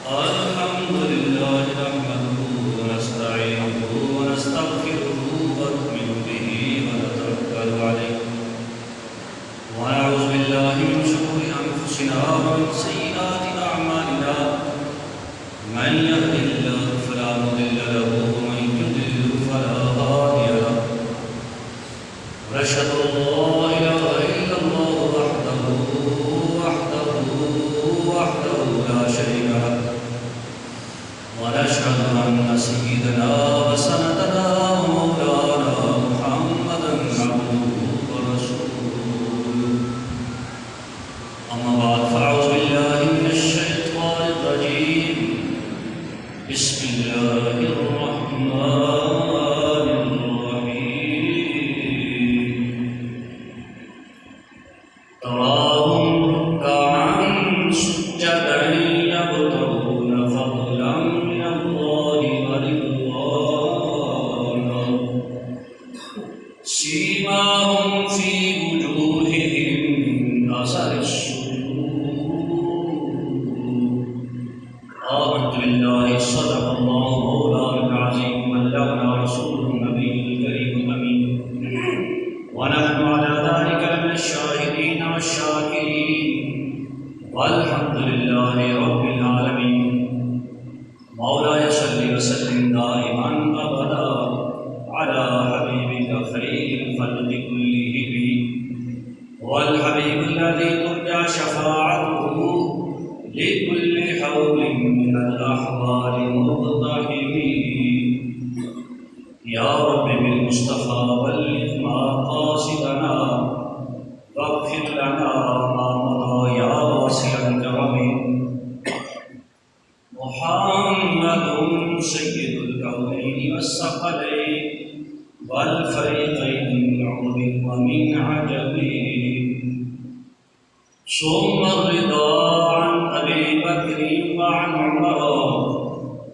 الحمد لله نحمده ونستعينه ونستغفره ونؤمن به ونتوكل عليه ونعوذ بالله من شرور أنفسنا ومن سيئات أعمالنا من يهده الله فلا مضل له ومن يضلل فلا هادي له ونشهد أن لا إله إلا الله وحده لا شريك له ونشهد أن سيدنا وسندنا ومولانا محمدا عبده ورسوله أما بعد فأعوذ بالله من الشيطان الرجيم بسم الله الرحمن الرحيم تراهم ركعا سجدا يبتغون فضلا من الله ورضوانا سيماهم في وجوههم من أثر السجود آمنت بالله صدق الله مولانا العظيم وبلغنا رسوله النبي الكريم الأمين ونحن على ذلك من الشاهدين والشاكرين والحمد لله رب العالمين مولاي صل وسلم دائما أبدا على حبيبك خير الخلق كلهم والحبيب الذي ترجى شفاعته لكل حول من الأحوال مقتحم يا رب بالمصطفى بلغ ما قاصدنا واغفر لنا ما مضى يا واسع الكرم محمد سيد الكونين والثقلين والفريقين من عرب ومن عجب ثم الرضا عن أبي بكر وعن عمر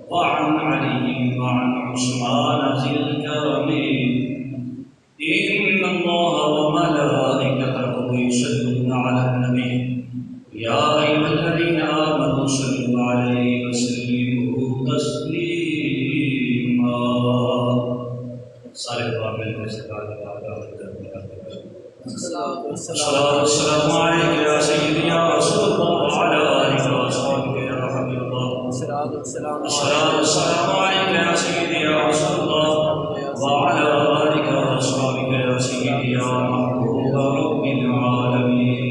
وعن علي وعن عثمان ذي الكرم إن الله وملائكته يصلون على النبي يا أيها الذين آمنوا صلوا عليه وسلموا تسليما سارے دعا مل کے سکھا الصلاة والسلام عليك يا سيدي يا رسول الله وعلى آلك وأصحابك يا حبيب الله الصلاة والسلام عليك يا سيدي يا رسول الله وعلى آلك وأصحابك يا سيدي يا محبوب رب العالمين.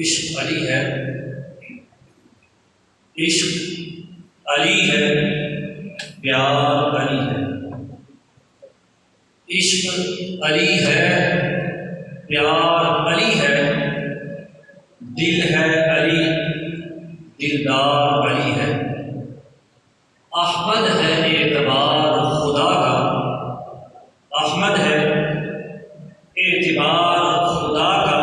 عشق علی ہے، عشق علی ہے، پیار علی ہے. عشق علی ہے، پیار علی ہے، دل ہے علی، دلدار علی ہے. احمد ہے اعتبار خدا کا، احمد ہے اعتبار خدا کا،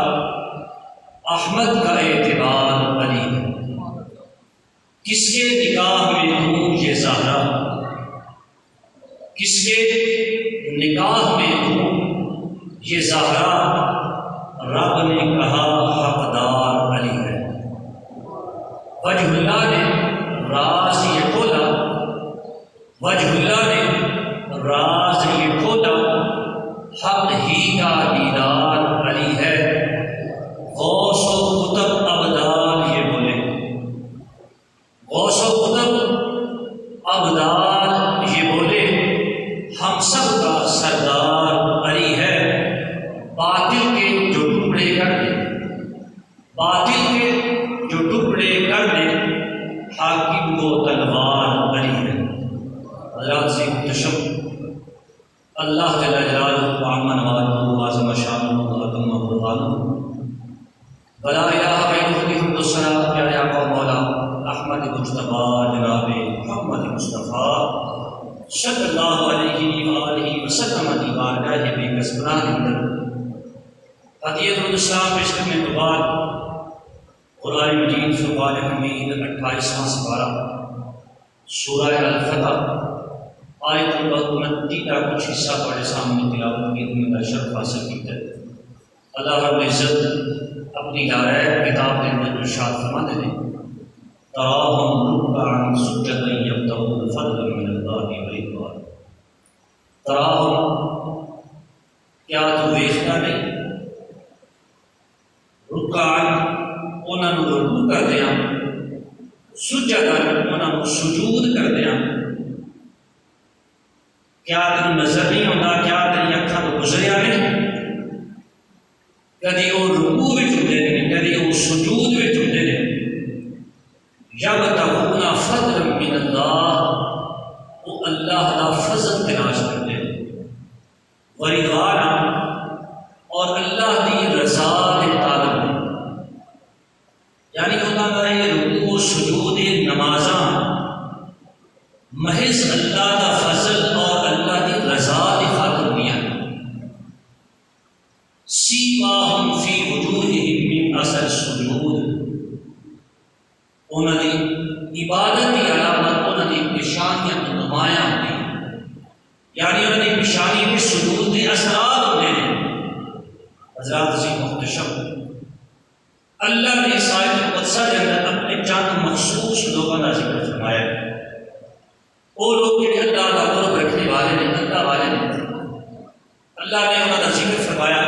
احمد کا اعتبار علی ہے. کس کے نکاح میں ہوں یہ زہرا، کس کے نکاح میں ہوں یہ زہرا، رب نے کہا حقدار علی ہے. وجہ اللہ نے راز یہ کھولا، وجہ اللہ نے راز یہ کھولا، حق ہی کا دیدار علی ہے. غوث و قطب ابدال یہ بولے، غوث و قطب ابدال یہ بولے، ہم سب کا سردار علی ہے. باطل کے جو ٹکڑے کر دے، باطل کے جو ٹکڑے کر دے، حاکم کو تلوار علی ہے. اللہ سے تشم اللہ جل جلالہ وعمن والہ عظم شانہ وعظم قربانہ ولا الہ غیرہ الحمد الصلاۃ پیارے آقا مولا احمد مجتبیٰ جناب محمد مصطفیٰ صلی اللہ علیہ وآلہ وسلم کی بارگاہ بے کسبراہ اندر عطیت الاسلام پیش کرنے کے بعد قرآن مجید فرقان حمید 28واں سپارہ سورہ الفتح آیت نمبر 29 کا کچھ حصہ پڑھے سامنے تلاوت کی میں شرف حاصل کی ہے. اللہ رب العزت اپنی لارائب کتاب کے اندر ارشاد فرماتے ہیں تراہم رکعا سجدا یبتغون فضلا من اللہ ورضوانا۔ تراہم، کیا تو ویکھدا نہیں؟ رکعا انہاں نوں رکوع کردیاں، سجدا انہاں نوں سجود کردیاں، کیا تینوں نظر نہیں آتا؟ کیا تیری اکھاں تو گزریا نہیں؟ کدی وہ رکوع وچ ہوندے نے، کدی وہ سجود وچ ہوندے نے۔ یبتغون فضلا من اللہ، وہ اللہ دا فضل تلاش کرتے ہیں، ورضوانا، اور اللہ دی رضا دے طالب ہیں۔ یعنی انہاں دا یہ رکوع سجود نمازاں محض اللہ دا فضل اور اللہ دی رضا دی خاطر ہوئیاں۔ سیماہم فی وجوہہم من اثر السجود، انہاں دی عبادت کی علامت انہاں دی نشانیاں نمایاں ہوتی ہیں، یعنی انہاں دی نشانی میں سجود کے اثرات ہوتے ہیں۔ حضرات عزیز محتشم، اللہ نے اس آیت القدسہ کے اندر اپنے چند مخصوص لوگوں کا ذکر فرمایا ہے۔ وہ لوگ جو اللہ کا قرب رکھنے والے ہیں، اللہ والے ہیں، اللہ نے انہوں کا ذکر فرمایا۔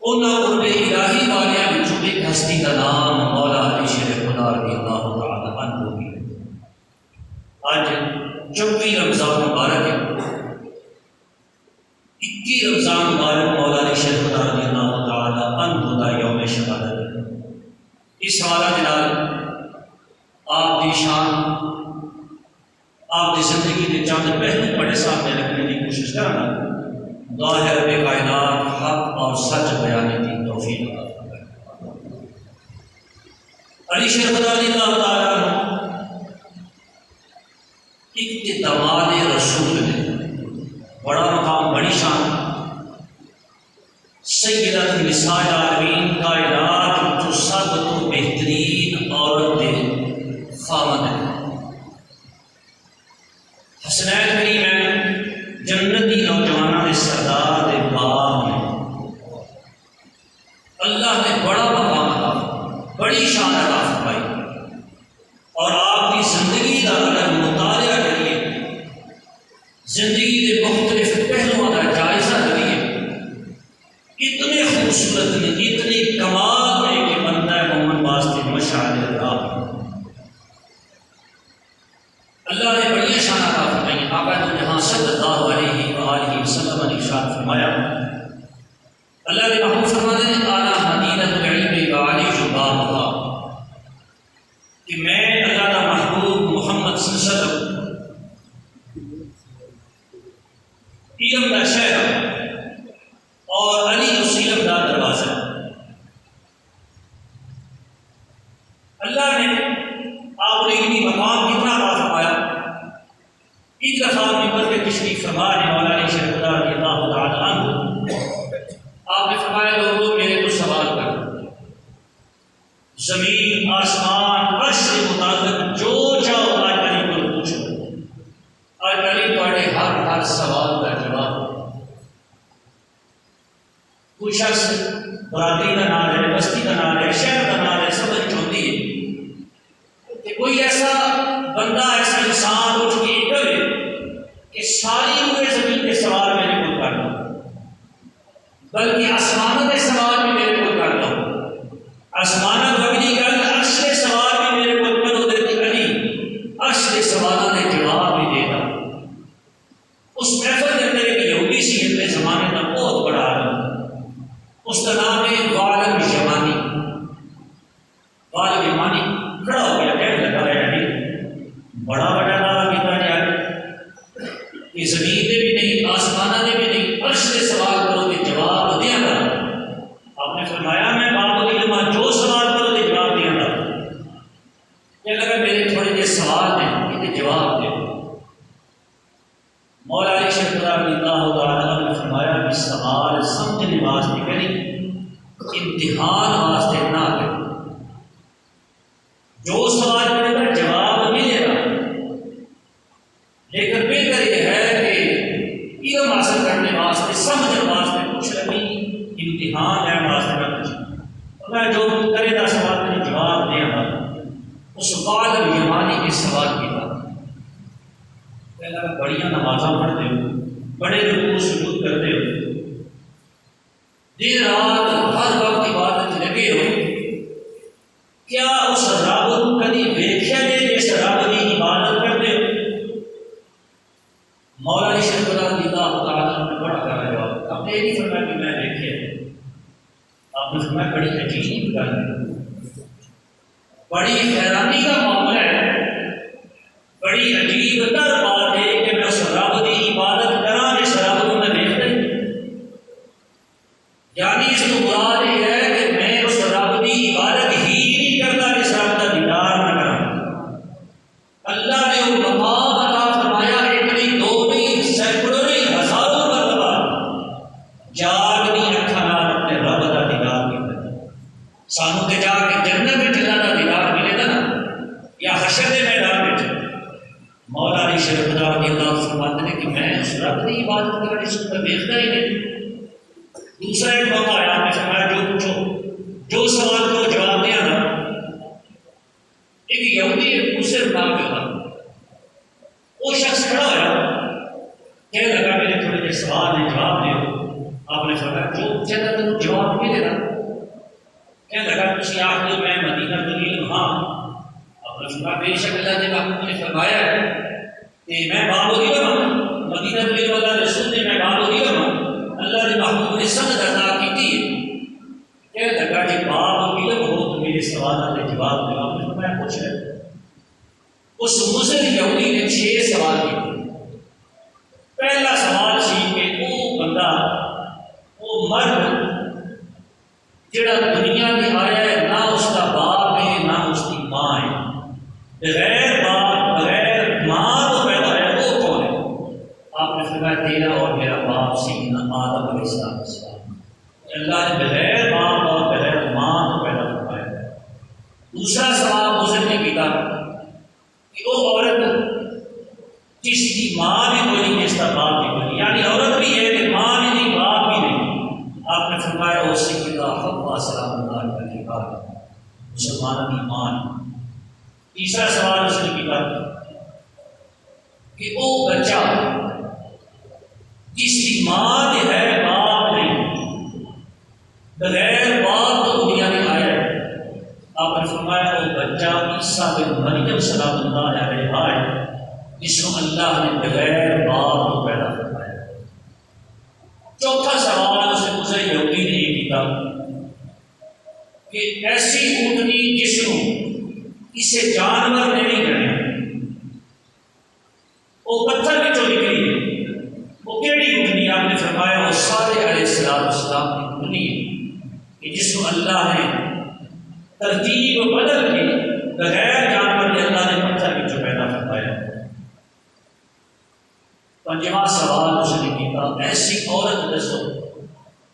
انہوں قرب الہی والیاں وچوں ایک ہستی کا نام مولا علی شیر خدا رضی اللہ تعالی عنہ بھی ہے۔ آج 24 رمضان مبارک ہے، 21 رمضان مبارک مولا علی شیر خدا رضی اللہ تعالی عنہ کا یوم شہادت ہے۔ اس حوالہ کے نال آپ کی شان، آپ کی زندگی کے چند پہلو بڑے سامنے رکھنے کی کوشش کرنا۔ دعا ہے رب کائنات حق اور سچ بیانے کی توفیق عطا فرمائے۔ علی شیر خدا رضی اللہ تعالیٰ عنہ ایک داماد رسول نے، بڑا مقام، بڑی شان، سیدۃ النساء العالمین، کائنات جو سب تو بہترین عورت کے خاوند ہے۔ حسنین کریمین، جنتی نوجوانوں کے سردار کے باپ نے، اللہ نے بڑا مقام عطا، بڑی شان عطا فرمائی۔ اور آپ کی زندگی کا اگر مطالعہ کریے، زندگی کے مختلف پہلوؤں کا جائزہ کریے، اتنے خوبصورت نے، اتنی کمال ہے کہ بندہ مومن واسطے مشعل راہ۔ اللہ نے بڑی شان عطا فرمائی۔ آقا دو جہاں صلی اللہ علیہ وآلہ وسلم نے ارشاد فرمایا، اللہ نے محبوب فرماتے ہیں اعلیٰ مدینۃ العلم وعلی بابھا، کہ میں اللہ کا محبوب محمد صلی اللہ علیہ وسلم علم کا شہر اور علی اس علم کا دروازہ۔ اللہ نے آپ نے اتنی مقام کتنا عطا فرمایا۔ ایک دفعہ ممبر پہ تشریف فرما ہے مولا علی شیر خدا رضی اللہ تعالی عنہ، آپ نے فرمایا لوگوں میرے تو سوال کر، زمین آسمان عرش سے متعلق جو چاہو آج علی کو پوچھو، آج علی تھوڑے ہر سوال کا جواب۔ کوئی شخص برادری کا نام ہے، بستی کا نام ہے، شہر کا نام ہے، سمجھ چاہتی ہے کہ کوئی ایسا بندہ، ایسا انسان اٹھ کے کرے کہ ساری عمر زمین کے سوال میرے کو کر لو، بلکہ آسمانوں کے سوال بھی میرے کو کر لو، آسمانوں کو بھی نہیں کر، عرش کے سوال بھی میرے کو کرو، دیتی علی عرش کے سوالوں کے جواب بھی دے گا۔ اس محفل کے اندر ایک یہودی سی اپنے زمانے کا بہت بڑا عالم، اس کا نام ہے غالب یمانی۔ غالب یمانی کھڑا ہو گیا، کہنے لگا ہے علی بڑا بڑا دعویٰ کیتا جائے کہ زمین دے بھی نہیں، آسمانہ دے بھی نہیں، عرش سے سوال کرو گے جواب دیا گا۔ آپ نے فرمایا میں باب العلم جو سوال کرو گے جواب دیا گا۔ کہنے لگا میرے تھوڑے جو سوال ہیں کہ جواب دے۔ مولا علی شیر خدا رضی اللہ تعالیٰ عنہ نے فرمایا کہ سوال سمجھنے واسطے کریں، امتحان واسطے نہ کریں۔ جو سوال کرے گا جواب ملے گا، لیکن بہتر یہ ہے کہ علم حاصل کرنے واسطے، سمجھنے واسطے کچھ نہیں، نمازاں پڑھتے ہو، بڑے رکوع سجود کرتے ہو، دن رات ہر وقت عبادت لگے ہو، کیا اس رب کو کدی ویکھیا جے جس رب کی عبادت کرتے ہو؟ مولا علی شریف رضی اللہ تعالیٰ نے بڑا پیارا جواب، آپ نے یہ نہیں فرمایا کہ میں ویکھیا، آپ نے فرمایا بڑی عجیب گل ہے، بڑی حیرانی کا معاملہ ہے، بڑی عجیب تر بات ہے کہ میں اس رب کی عبادت کراں جس رب کو میں دیکھتا ہی نہیں۔ یعنی اس کو مراد یہ ہے کہ میں اس رب کی عبادت ہی نہیں کرتا جس رب کا دیدار نہ کراں۔ اللہ نے وہ مقام عطا فرمایا، ایک نہیں دو نہیں سینکڑوں نہیں ہزاروں مرتبہ جاگنی اکھاں نال اپنے رب کا دیدار کیتا۔ سانوں تے جا کے جنت وچ اللہ کا دیدار ملے گا نا، یا حشر کے میدان میں مولا علی شریف رضی اللہ عنہ فرماتے ہیں کہ میں اس رب کی عبادت کرنے جس کو دیکھتا ہی نہیں۔ دوسرا ایک موقع آیا، آپ نے فرمایا جو پوچھو، جو سوال کو جواب دیا نا، ایک یہودی ایک مسلم نام کا تھا، وہ شخص کھڑا ہوا، کہنے لگا میرے تھوڑے جے سوال نے جواب دو۔ آپ نے فرمایا جو پوچھا تھا تو جواب ملے گا۔ کہنے لگا تسی آخ دو میں مدینہ العلم ہاں۔ آپ نے فرمایا بے شک اللہ نے محبوب نے فرمایا ہے کہ میں باب العلم ہوں، مدینہ العلم اللہ رسول نے میں باب العلم ہوں، اللہ نے محبوب نے سند عطا کی تھی۔ کہنے لگا کہ باب العلم ہو تو میرے سوالات کے جواب دو۔ آپ نے فرمایا پوچھ ہے۔ اس مسلم یہودی نے 6 سوال کیے۔ پہلا سوال سی کہ وہ بندہ، وہ مرد جڑا دنیا میں آیا ہے، نہ اس کا باپ ہے نہ اس کی ماں ہے، بغیر باپ بغیر ماں تو پیدا ہے، وہ کون ہے؟ آپ نے فرمایا تیرا اور میرا باپ سیدنا آدم علیہ السلام۔ اللہ نے بغیر باپ اور بغیر ماں تو پیدا فرمایا۔ دوسرا سوال مسلم نے کیا کہ وہ عورت جس کی ماں بھی کوئی نہیں، جس کا باپ بھی کوئی نہیں، یعنی عورت بھی ہے کہ ماں بھی نہیں باپ بھی نہیں۔ آپ نے فرمایا وہ سیدہ حوا سلام اللہ علیہ کا مسلمان کی ماں۔ تیسرا سوال اس نے کیا کہ وہ بچہ جس کی ماں جو ہے باپ نہیں، بغیر باپ تو دنیا میں آیا ہے۔ آپ نے فرمایا وہ بچہ عیسیٰ بن مریم سلام اللہ علیہ ہے، جس کو اللہ نے بغیر باپ کو پیدا فرمایا۔ چوتھا سوال اس نے مجھے یہودی نے یہ کیا کہ ایسی اونٹنی جس کو اسے جانور نے نہیں گنے، وہ پتھر میں جو نکلی ہے، وہ کیڑی اونٹنی؟ آپ نے فرمایا وہ صالح علیہ السلام کی اونٹنی ہے کہ جس کو اللہ نے ترتیب بدل کے بغیر جانور کے اللہ نے پتھر میں جو پیدا فرمایا۔ پنجواں سوال اس نے کیا ایسی عورت دسو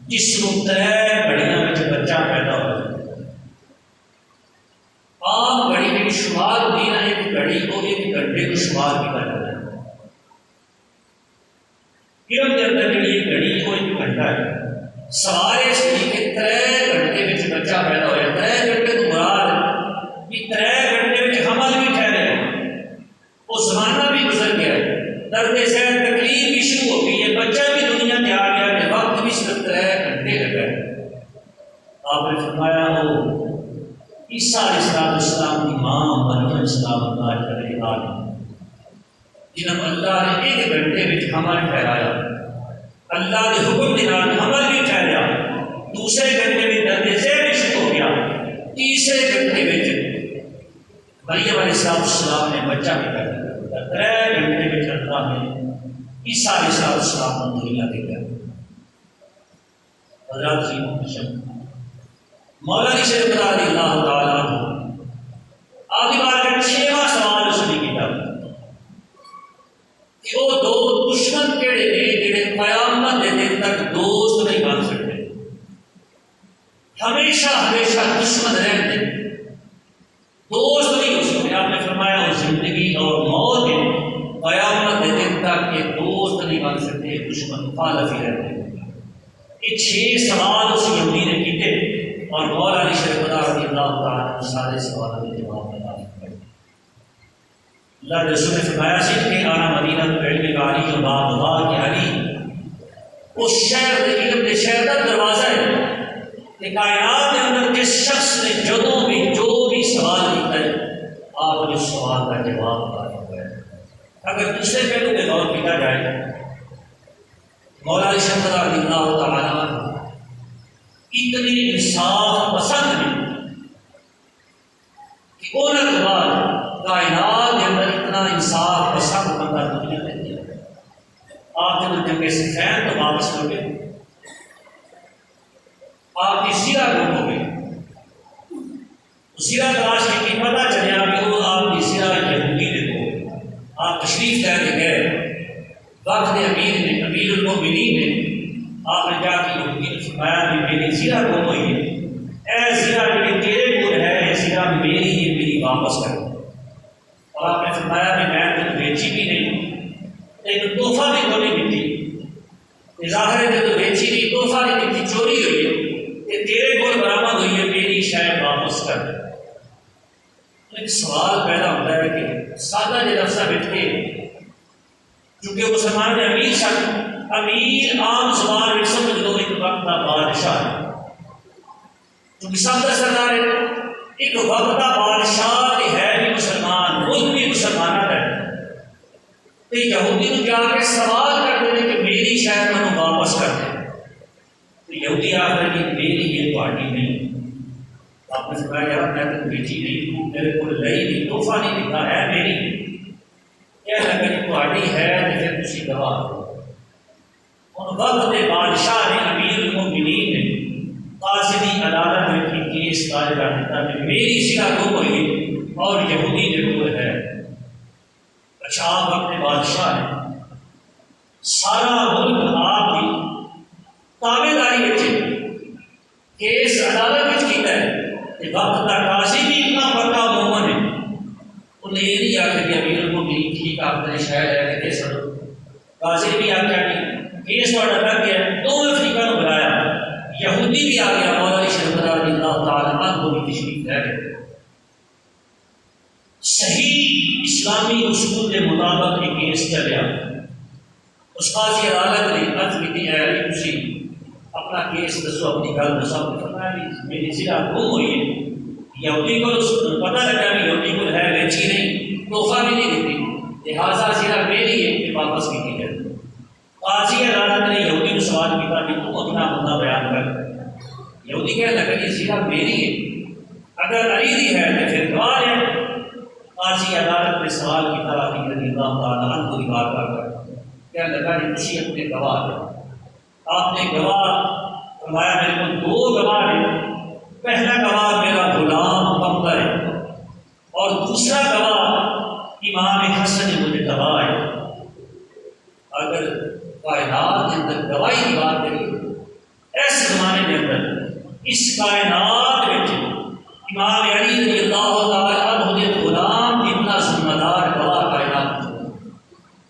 جس کو 3 گھڑیاں میں بچہ پیدا ہو جائے۔ عام گھڑی میں شمار ہوتی ہے، ایک گھڑی کو 1 گھنٹے کو شمار کیا جاتا ہے، علم کے اندر جڑی ایک گھڑی وہ 1 گھنٹہ ہے۔ سوال اس لیے کہ 3 گھنٹے میں بچہ پیدا ہو جاتا ہے، 3 گھنٹے تو مراد بھی 3 گھنٹے میں حمل بھی ٹھہرے، وہ زمانہ بھی گزر گیا ہے، درد ذہن تکلیف بھی شروع ہو گئی ہے، بچہ بھی دنیا میں آ گیا ہے، وقت بھی صرف 3 گھنٹے لگا ہے۔ آپ نے فرمایا وہ عیسیٰ علیہ السلام کی ماں مریم سلام اللہ علیہ جنہوں اللہ نے 1 گھنٹے میں حمل ٹھہرایا، اللہ کے حکم کے نال حمل بھی ٹھہرایا، دوسرے گھنٹے میں درد ذہن بھی شروع ہو گیا، تیسرے گھنٹے میں مریم علیہ السلام نے بچہ بھی پیدا کیا۔ 3 گھنٹے میں اللہ نے عیسیٰ علیہ السلام کو دنیا دے دیا۔ حضرات جی محترم، مولا علی شریف رضی اللہ تعالیٰ عنہ آگے بار کا 6واں سوال اس نے کیا کہ وہ 2 دشمن کیڑے نے جڑے قیامت کے دن تک دوست نہیں بن سکتے، ہمیشہ ہمیشہ دشمن رہتے، دوست نہیں ہو سکتے۔ آپ نے فرمایا وہ زندگی اور موت ہے، قیامت کے دن تک یہ دوست نہیں بن سکتے، دشمن مخالف ہی رہتے۔ یہ 6 سوال اس یہودی نے کیے اور مولا علی شریف رضی اللہ تعالیٰ عنہ سارے سوالوں کے جواب بتا دیے۔ اللہ رسول نے فرمایا سی کہ آنا مدینہ تو علم کا علی اور باب دعا کے علی اس شہر کے علم کے شہر کا دروازہ ہے کہ کائنات کے اندر جس شخص نے جو بھی سوال کیا ہے آپ نے اس سوال کا جواب پایا ہے۔ اگر دوسرے پہلو پہ غور کیا جائے مولا علی شمس رضی اللہ تعالیٰ عنہ اتنی انصاف پسند ہے کہ انہوں کے بعد کائنات کے اندر اتنا انصاف پسند بندہ دنیا میں نہیں ہے۔ آپ جب جنگ صفین تو واپس ہو گئے، آپ کی سیرہ گم ہو گئی، سیرہ تلاش کی پتہ چلیا کہ وہ آپ کی سیرہ یہودی دیکھو، آپ تشریف لے کے گئے وقت امیر نے امیر المؤمنین نے آپ نے جا کے یہودی نے فرمایا کہ میری سیرہ گم ہوئی ہے، اے سیرہ یہ تیرے گل ہے، یہ سیرہ میری ہے، میری واپس کرو۔ اور آپ نے فرمایا کہ میں تو بیچی بھی نہیں، ایک تحفہ بھی کوئی نہیں دیتی، ظاہر ہے تو بیچی نہیں، تحفہ نہیں دیتی، چوری ہوئی ہے، کہ تیرے گل برآمد ہوئی ہے، میری شاید واپس کر دے۔ ایک سوال پیدا ہوتا ہے کہ سادہ جی لفظہ بیٹھ کے چونکہ مسلمان نے امیر شخص امیر عام زبان میں سمجھ لو ایک وقت کا بادشاہ ہے، چونکہ سب کا سردار ہے، ایک وقت کا بادشاہ ہے بھی مسلمان، ملک بھی مسلمانہ ہے، تو یہودی نے جا کے سوال کر دے کہ میری شاید میں واپس کر دے، تو یہودی آخر کہ میری یہ پارٹی نہیں۔ آپ نے فرمایا یار میں تو بیٹی نہیں ہوں، میرے کو لئی نہیں، تحفہ نہیں دکھا ہے میری، کیا اگر پارٹی ہے تو پھر کسی گواہ ہو۔ ان وقت کے بادشاہ نے امیر المؤمنین نے قاضی عدالت میں کی کیس دائر کر دیتا کہ میری سیرہ گم ہوئی اور یہودی نے گول ہے۔ اچھا آپ اپنے بادشاہ ہیں، سارا ملک آپ کی تابع داری بچے کیس عدالت میں کیتا ہے کہ وقت کا قاضی بھی اتنا بڑا مومن ہے، انہیں یہ نہیں آخر کہ امیر المؤمنین ٹھیک آپ نے شاید ہے کہ کیس ہو، قاضی بھی آخر کہ کیس والا لگ گیا، دونوں فریقہ کو بلایا، یہودی بھی آ گیا، مولا علی شمس رضی اللہ تعالیٰ عنہ کو بھی تشریف لے گئے۔ صحیح اسلامی اصول کے مطابق یہ کیس چلیا، اس قاضی عدالت نے عرض کی تھی اے علی تسی اپنا کیس دسو، اپنی گل دسو، آپ نے فرمایا میری سیرہ گم ہوئی ہے، یہودی کو پتہ لگا کہ یہودی کو ہے بیچی نہیں، تحفہ بھی نہیں دیتی، لہٰذا سیرہ میری ہے کہ واپس کی جائے۔ قاضی عدالت نے یہودی کو سوال کیا کہ تم اپنا بندہ بیان کر، یہودی کہنے لگا یہ سیرہ میری ہے، اگر علی دی ہے تو پھر گواہ ہے۔ قاضی عدالت نے سوال کیا علی رضی اللہ تعالیٰ عنہ کو بات کر کہنے لگا کہ تسی اپنے گواہ ہے۔ آپ نے گواہ فرمایا میرے کو دو گواہ ہیں، پہلا گواہ میرا غلام بندہ ہے اور دوسرا گواہ امام حسن مجتبی ہے۔ اگر کائنات کے اندر گواہی کی بات کریے ایسے زمانے کے اندر اس کائنات میں امام علی رضی اللہ تعالیٰ عنہ کے غلام اتنا ذمہ دار گواہ کائنات میں،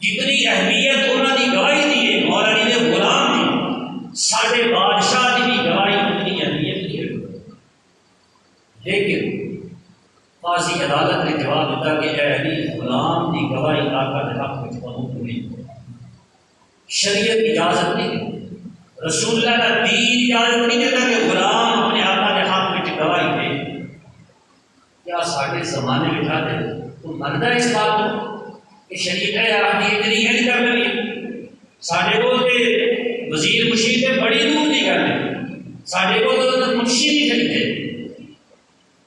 جتنی اہمیت انہوں نے گواہی دی ہے مولا علی نے غلام دی، سارے بادشاہ کی بھی گواہی اتنی اہمیت کی ہے۔ لیکن قاضی عدالت نے جواب دیتا کہ اے علی غلام کی گواہی آقا کے حق میں قبول نہیں، شریعت اجازت نہیں دی، رسول اللہ کا دین اجازت نہیں دیتا کہ غلام اپنے آقا کے حق میں گواہی دے۔ کیا سارے زمانے میں جاتے تو منتا ہے اس بات کو کہ شریعت ہے آپ کی اتنی ہے نہیں کر رہی، سارے کو وزیر مشیر نے بڑی دور نہیں کرنے، سارے کو تو منشی نہیں خریدے۔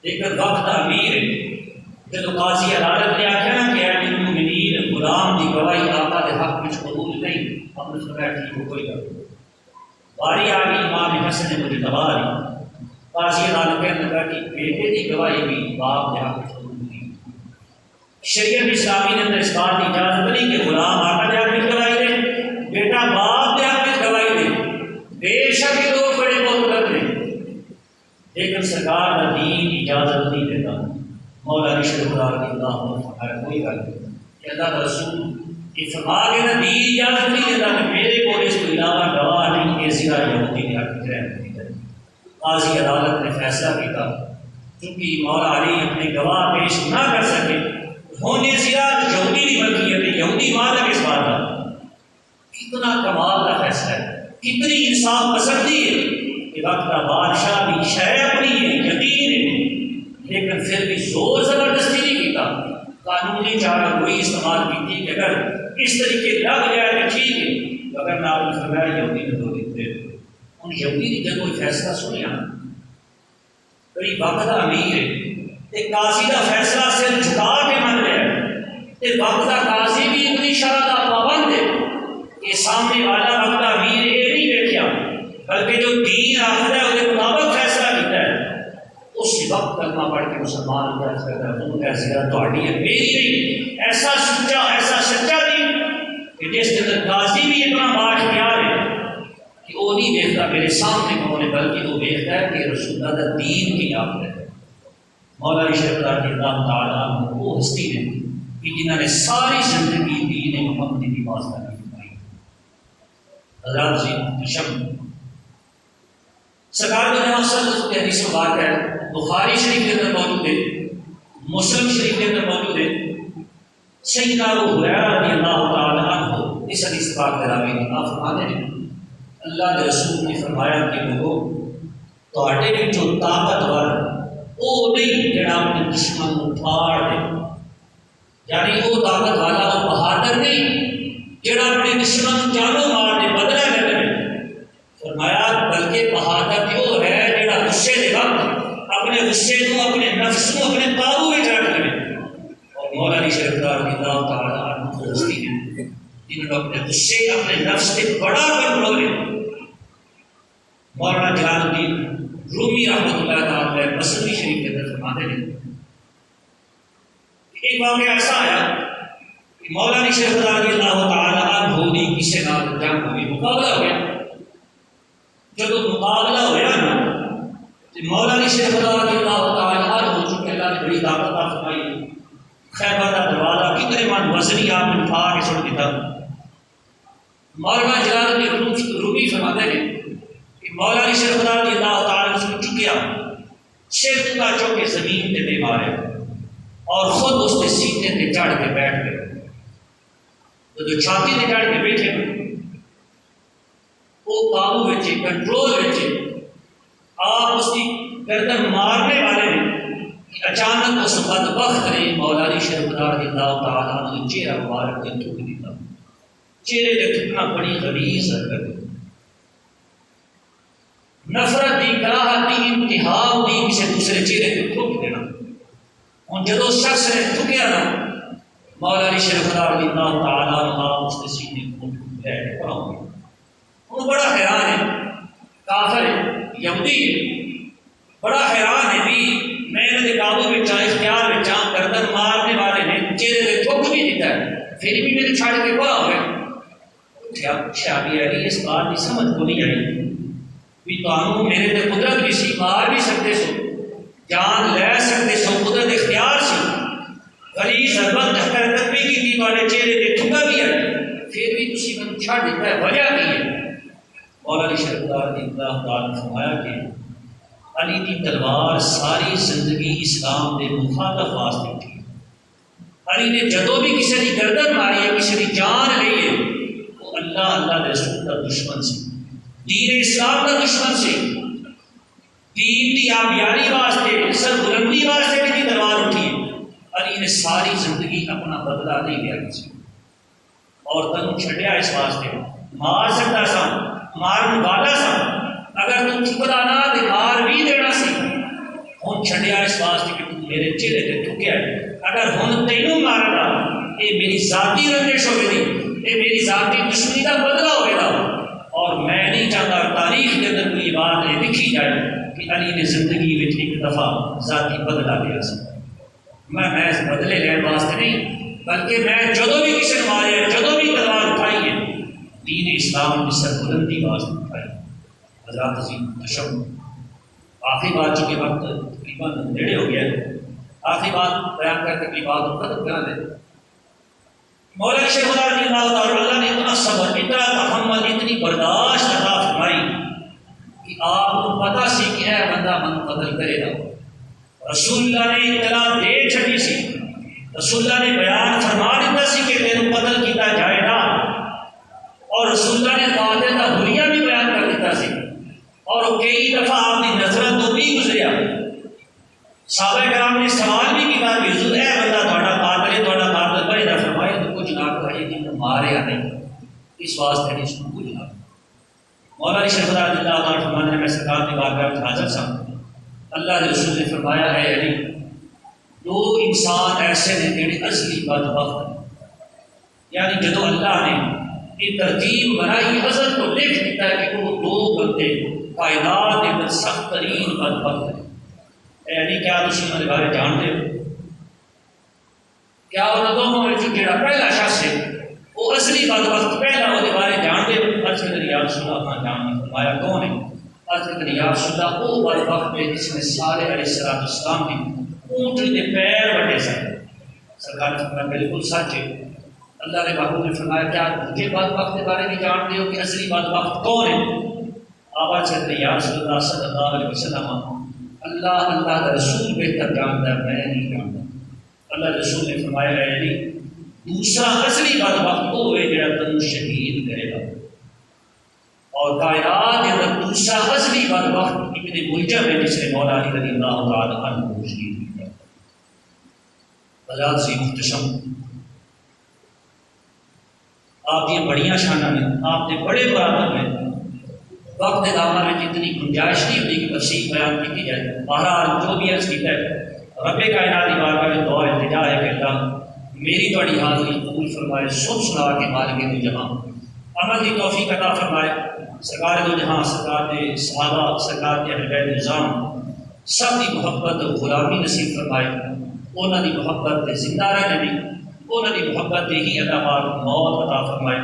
لیکن وقت امیر ہے جب قاضی عدالت نے آخیا نا کہ امیر المؤمنین غلام کی گواہی آقا کے حق میں قبول نہیں، ہم نے سمجھا ٹھیک ہو کوئی گل، باری آ گئی امام حسن مجتبی، قاضی عدالت کہنے لگا کہ بیٹے کی گواہی بھی باپ کے حق میں قبول نہیں۔ شریعت اسلامی نے اندر اس بات کی اجازت نہیں کہ غلام آقا کے حق میں گواہی دے، بیٹا باپ کے حق میں گواہی دے، بے شک یہ لوگ بڑے بہت غلط ہیں، لیکن سرکار کا دین اجازت نہیں دیتا۔ مولا علی شمس رضی اللہ عنہ کوئی گل نہیں کہ اللہ کا رسول یہ فرما کے نا دین اجازت نہیں دیتا کہ میرے کو اس کو علاوہ گواہ نہیں کہ سیرہ یہودی نے حق میں رہنے دی۔ قاضی عدالت نے فیصلہ کیا چونکہ مولا علی اپنے گواہ پیش نہ کر سکے، ہونے زیادہ یہودی بھی بلکی ہے، یہودی مالک اس بات کا کتنا کمال کا فیصلہ ہے، کتنی انصاف پسندی ہے کہ وقت کا بادشاہ بھی شے اپنی ہے، یقین ہے، لیکن پھر بھی زور زبردستی نہیں کیتا، قانونی چارہ کوئی استعمال کی تھی کہ اگر اس طریقے لگ جائے تو ٹھیک ہے، اگر نہ آپ نے فرمایا یہودی نے دو دیتے ان یہودی نے جب کوئی فیصلہ سنیا کوئی وقت کا امیر ہے ایک قاضی کا فیصلہ صرف جھکا کے من لیا تے وقت کا قاضی بھی اتنی شرح کا پابند ہے کہ سامنے والا وقت کا امیر یہ نہیں دیکھا بلکہ جو دین آخر ہے اس کے مطابق فیصلہ کیتا ہے اس وقت کلمہ پڑھ کے مسلمان ہو جاتا ہے تم ایسا تہاڈی ہے میری نہیں، ایسا سچا ایسا سچا دین کہ جس کے اندر قاضی بھی اتنا بااختیار ہے کہ وہ نہیں دیکھتا میرے سامنے کون ہے بلکہ وہ دیکھتا ہے کہ رسول اللہ کا دین کی آپ ہے۔ مولا علی شریف رضی اللہ تعالیٰ عنہ وہ ہستی ہے کہ جنہوں نے ساری زندگی دین محمدی کی پاسداری فرمائی۔ حضرات جی تشم سرکار کے نام صلی اللہ علیہ وسلم کی حدیث میں بات ہے، بخاری شریف کے اندر موجود ہے، مسلم شریف کے اندر موجود ہے، سیدنا ابو ہریرہ رضی اللہ تعالیٰ عنہ اس حدیث پاک کے راوی نے آپ فرماتے ہیں اللہ کے رسول نے فرمایا کہ لوگوں تہاڈے وچ جو طاقتور وہ نہیں جڑا اپنے دشمن کو پھاڑ دے، یعنی وہ طاقت والا وہ بہادر نہیں جڑا اپنے دشمن جانوں مار دے بدلہ لے لے، فرمایا بلکہ بہادر وہ ہے جڑا غصے دے وقت اپنے غصے کو اپنے نفس کو اپنے قابو میں رکھ لے۔ اور مولا علی شریف رضی اللہ تعالیٰ عنہ کو ہستی ہے جنہوں نے اپنے غصے اپنے نفس سے بڑا کنٹرول ہے۔ مولانا جلال الدین رومی رحمۃ اللہ تعالیٰ مسلم شریف کے اندر فرماتے ہیں ایک واقعہ ایسا آیا کہ مولا علی شریف رضی اللہ تعالیٰ عنہ نے کسی نال جنگ ہوئی، مقابلہ ہو گیا۔ جب مقابلہ ہوا نا تو مولا علی شریف رضی اللہ تعالیٰ عنہ چونکہ اللہ نے بڑی طاقت عطا فرمائی، خیبر کا دروازہ کتنے من وزنی آپ نے اٹھا کے چھوڑ دیتا۔ مولانا جلال الدین رومی فرماتے ہیں کہ مولا علی شریف رضی اللہ تعالیٰ عنہ کو چکیا سر کا چوکے زمین پہ دے مارے اور خود اس کے سینے پہ چڑھ کے بیٹھ گئے۔ تو جو چھاتی پہ چڑھ کے بیٹھے وہ قابو بچے کنٹرول بچے آپ اس کی گردن مارنے والے نے کہ اچانک اس بدبخت نے مولا علی شریف رضی اللہ تعالیٰ عنہ چہرہ مبارک کے تھوک دیتا، چہرے سے تھکنا بڑی غلیظ حرکت ہے، نفرت دی کراہت دی انتہا دی کسی دوسرے چہرے کو تھوک دینا۔ اور جب اس شخص نے تھکیا نا مولا علی شریف رضی اللہ تعالیٰ عنہ اس کے سینے کو بیٹھ پڑا ہوا، وہ بڑا حیران ہے، کافر ہے، یہودی ہے، بڑا حیران ہے بھی میں نے قابو میں چاہ اختیار میں چاہ گردن مارنے والے نے چہرے سے تھوک بھی دیتا ہے پھر بھی میرے چھاڑ کے پڑا ہو گیا۔ کیا پوچھا بھی ہے اس بات کی سمجھ کو نہیں آئی بھی تو میرے تے قدرت بھی سی، مار بھی سکتے سو، جان لے سکتے سو، قدرت اختیار سی، غلیظ حربت حرکت بھی کی تھی تھوڑے چہرے سے تھکا بھی ہے پھر بھی تسی میں چھاڑ دیتا ہے، وجہ کی ہے؟ مولا علی شریف رضی اللہ تعالیٰ نے فرمایا کہ علی کی تلوار ساری زندگی اسلام کے مخالف واسطے تھی، علی نے جدوں بھی کسی کی گردن ماری ہے کسی کی جان لی ہے وہ اللہ اللہ کے رسول کا دشمن سے، دین اسلام کا دشمن سے، دین کی آبیاری واسطے سر بلندی واسطے بھی تلوار اٹھی ہے۔ علی نے ساری زندگی اپنا بدلہ نہیں لیا کسی اور تنوں چھڈیا اس واسطے، مار سکتا سا مارن والا سا، اگر تم ٹھکرا نہ تو مار بھی دینا سی، ہوں چھڈیا اس واسطے کہ تم میرے چہرے سے ٹھکیا ہے، اگر ہوں تینوں مارنا یہ میری ذاتی رنجش ہوگی، یہ میری ذاتی دشمنی کا بدلہ ہوگا اور میں نہیں چاہتا تاریخ کے اندر کوئی بات یہ لکھی جائے کہ علی نے زندگی میں ایک دفعہ ذاتی بدلہ لیا سکتا۔ میں بدلے لینے واسطے نہیں بلکہ میں جدوں بھی کسی نے مارے جدوں بھی تلوار اٹھائی ہے دین اسلام کی سربلندی واسطے اٹھائی۔ حضرات عظیم تشم آخری بات چونکہ وقت تقریباً نیڑے ہو گیا ہے، آخری بات بیان کر کے اپنی بات کو ختم کرا دے۔ مولانا شیخ رضی اللہ تعالیٰ اللہ نے اتنا صبر اتنا تحمل اتنی برداشت عطا فرمائی کہ آپ کو پتہ سی کہ اے بندہ من قتل کرے گا، رسول اللہ نے اطلاع دے چھڑی سی، رسول اللہ نے بیان فرما دیتا سی کہ تینوں قتل کیتا جائے گا، اور رسول اللہ نے قاتل کا حلیہ بھی بیان کر دیتا سی، اور کئی دفعہ آپ کی نظروں تو بھی گزریا، صحابہ کرام نے سوال بھی کیا کہ حضور اے بندہ تھوڑا قاتل ہے، تھوڑا قاتل بھائی نہ فرمائے تو کچھ نہ کہے کہ میں ماریا نہیں، اس واسطے نہیں اس کو کچھ نہ۔ مولا علی شیخ رضی اللہ عنہ فرماتے ہیں میں سرکار کی بارگاہ میں حاضر تھا، اللہ کے رسول نے فرمایا ہے علی دو انسان ایسے ہیں جڑے اصلی بدبخت ہیں، یعنی جدو اللہ نے یہ ترتیب بنائی ازل کو لکھ دیتا ہے کہ وہ دو بندے کائنات کے اندر سخت ترین بدبخت ہیں۔ یعنی کیا تسی انہوں کے بارے جانتے ہو؟ کیا انہوں دونوں میں جڑا پہلا شخص ہے وہ اصلی بدبخت پہلا وہ بارے جانتے ہو؟ عرض کرتے یا رسول اللہ اپنا جان نہیں فرمایا کون ہے؟ عرض کرتے یا رسول اللہ وہ بدبخت ہے جس نے صالح علیہ السلام کی اونٹنی کے پیر بٹے سن۔ سرکار نے فرمایا بالکل سچ ہے۔ اللہ نے محبوب نے فرمایا کیا مجھے بدبخت کے بارے میں جانتے ہو کہ اصلی بدبخت کون ہے؟ آواز سے یا رسول اللہ صلی اللہ علیہ وسلم اللہ کا رسول بہتر جانتا ہے، میں نہیں جانتا۔ اللہ کے رسول نے فرمایا ہے علی دوسرا اصلی بدبخت وہ ہے جڑا تم شہید کرے گا، اور کائنات کے اندر دوسرا اصلی بدبخت ابن ملجم ہے جس نے مولا علی رضی اللہ تعالی عنہ کو شہید کیا۔ حضرات سے محتشم آپ یہ بڑیاں شانہ ہیں، آپ نے بڑے مراتب میں وقت دامہ میں جتنی گنجائش نہیں ہوتی کہ تفصیل بیان کی جائے، بہرحال جو بھی عرض کیتا ہے رب کائنات کی بارگاہ میں دعا التجا ہے کہ اللہ میری تھوڑی حاضری قبول فرمائے، سن سنا کے مالک دو جہاں عمل کی توفیق عطا فرمائے۔ سرکار دو جہاں، سرکار کے صحابہ، سرکار کے اہل بیت نظام سب کی محبت غلامی نصیب فرمائے، انہوں کی محبت زندہ رہنے دی، انہوں کی محبت ہی اللہ پاک موت عطا فرمائے۔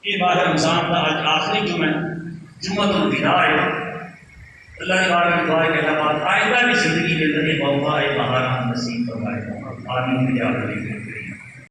یہ ماہ رمضان کا آج آخری جمعہ جمعۃ الوداع ہے، اللہ کی بارگاہ میں دعا ہے کہ اللہ پاک آئندہ بھی زندگی کے ذریعے موقع بہار نصیب فرمائے۔ آمین یا رب۔